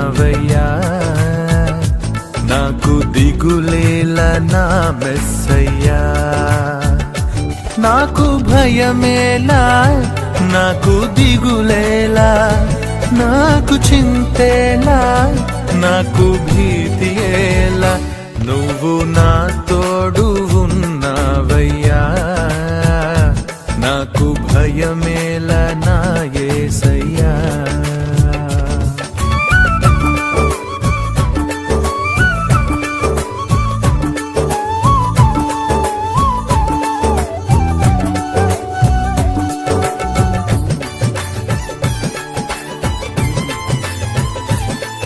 ఉన్నావయ్యా. నాకు దిగులేలా నా మెస్సయ్యా. నాకు భయమేలా, నాకు దిగులేలా, నాకు చింతేలా, నాకు భీతియేలా, నువ్వు నా తోడు ఉన్నావయ్యా. నాకు భయమేలా నా యేసయ్యా.